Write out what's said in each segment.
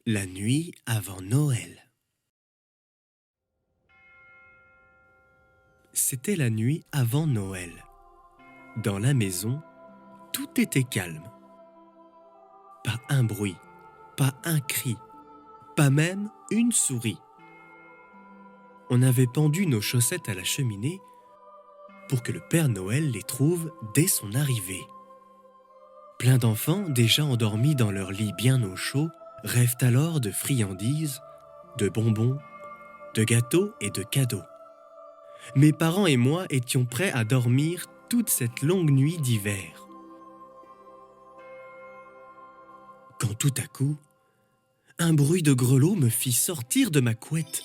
La nuit avant Noël. C'était la nuit avant Noël. Dans la maison, tout était calme. Pas un bruit, pas un cri, pas même une souris. On avait pendu nos chaussettes à la cheminée pour que le Père Noël les trouve dès son arrivée. Plein d'enfants, déjà endormis dans leur lit bien au chaud, rêvent alors de friandises, de bonbons, de gâteaux et de cadeaux. Mes parents et moi étions prêts à dormir toute cette longue nuit d'hiver. Quand tout à coup, un bruit de grelots me fit sortir de ma couette.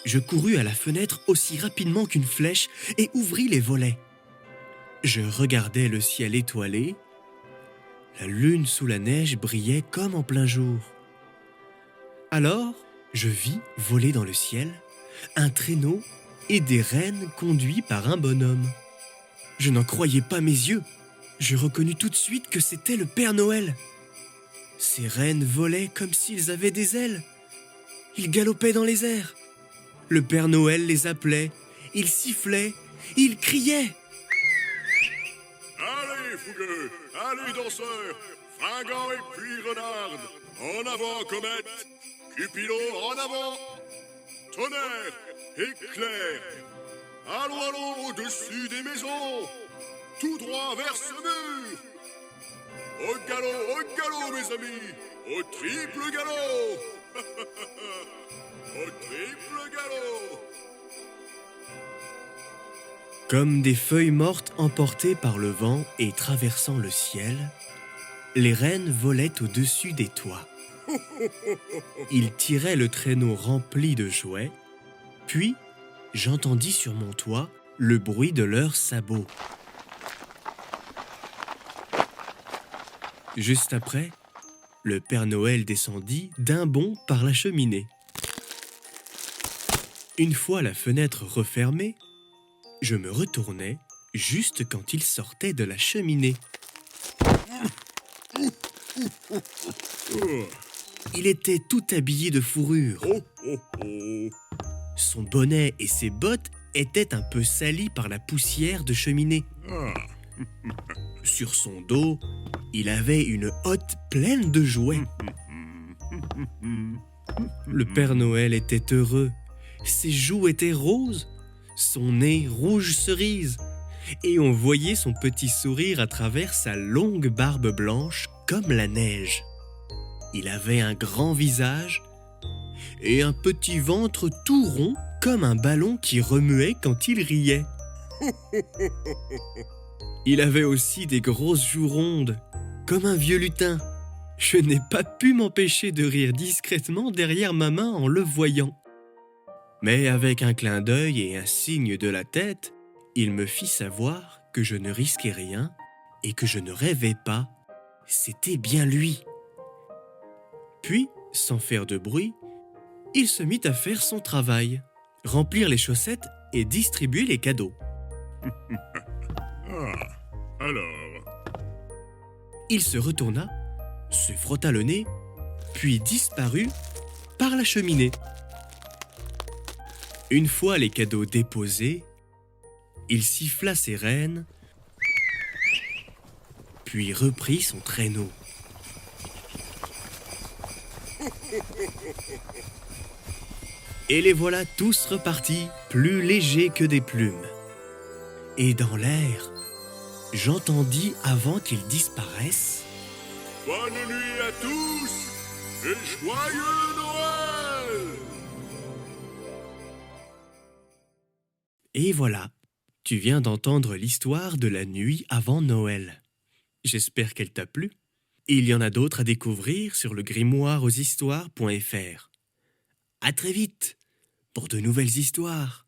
Je courus à la fenêtre aussi rapidement qu'une flèche et ouvris les volets. Je regardais le ciel étoilé. La lune sous la neige brillait comme en plein jour. Alors, je vis voler dans le ciel un traîneau et des rennes conduits par un bonhomme. Je n'en croyais pas mes yeux. Je reconnus tout de suite que c'était le Père Noël. Ces rennes volaient comme s'ils avaient des ailes. Ils galopaient dans les airs. Le Père Noël les appelait, il sifflait, il criait. Allez, fougueux, allez, danseurs, fringants et puis renardes, en avant, comète, Cupidon, en avant, tonnerre, éclair, allons, au-dessus des maisons, tout droit vers ce mur. Au galop, mes amis, au triple galop. Au triple galop. Comme des feuilles mortes emportées par le vent et traversant le ciel, les rennes volaient au-dessus des toits. Ils tiraient le traîneau rempli de jouets, puis j'entendis sur mon toit le bruit de leurs sabots. Juste après, le Père Noël descendit d'un bond par la cheminée. Une fois la fenêtre refermée, je me retournai juste quand il sortait de la cheminée. Il était tout habillé de fourrure. Son bonnet et ses bottes étaient un peu salis par la poussière de cheminée. Sur son dos, il avait une hotte pleine de jouets. Le Père Noël était heureux. Ses joues étaient roses, son nez rouge cerise, et on voyait son petit sourire à travers sa longue barbe blanche comme la neige. Il avait un grand visage et un petit ventre tout rond comme un ballon qui remuait quand il riait. Il avait aussi des grosses joues rondes, comme un vieux lutin. Je n'ai pas pu m'empêcher de rire discrètement derrière ma main en le voyant. Mais avec un clin d'œil et un signe de la tête, il me fit savoir que je ne risquais rien et que je ne rêvais pas. C'était bien lui. Puis, sans faire de bruit, il se mit à faire son travail, remplir les chaussettes et distribuer les cadeaux. Alors, Il se retourna, se frotta le nez, puis disparut par la cheminée. Une fois les cadeaux déposés, il siffla ses rennes, puis reprit son traîneau. Et les voilà tous repartis, plus légers que des plumes. Et dans l'air, j'entendis avant qu'ils disparaissent: bonne nuit à tous et joyeux Noël! Et voilà, tu viens d'entendre l'histoire de la nuit avant Noël. J'espère qu'elle t'a plu. Il y en a d'autres à découvrir sur le grimoireaushistoires.fr. À très vite pour de nouvelles histoires.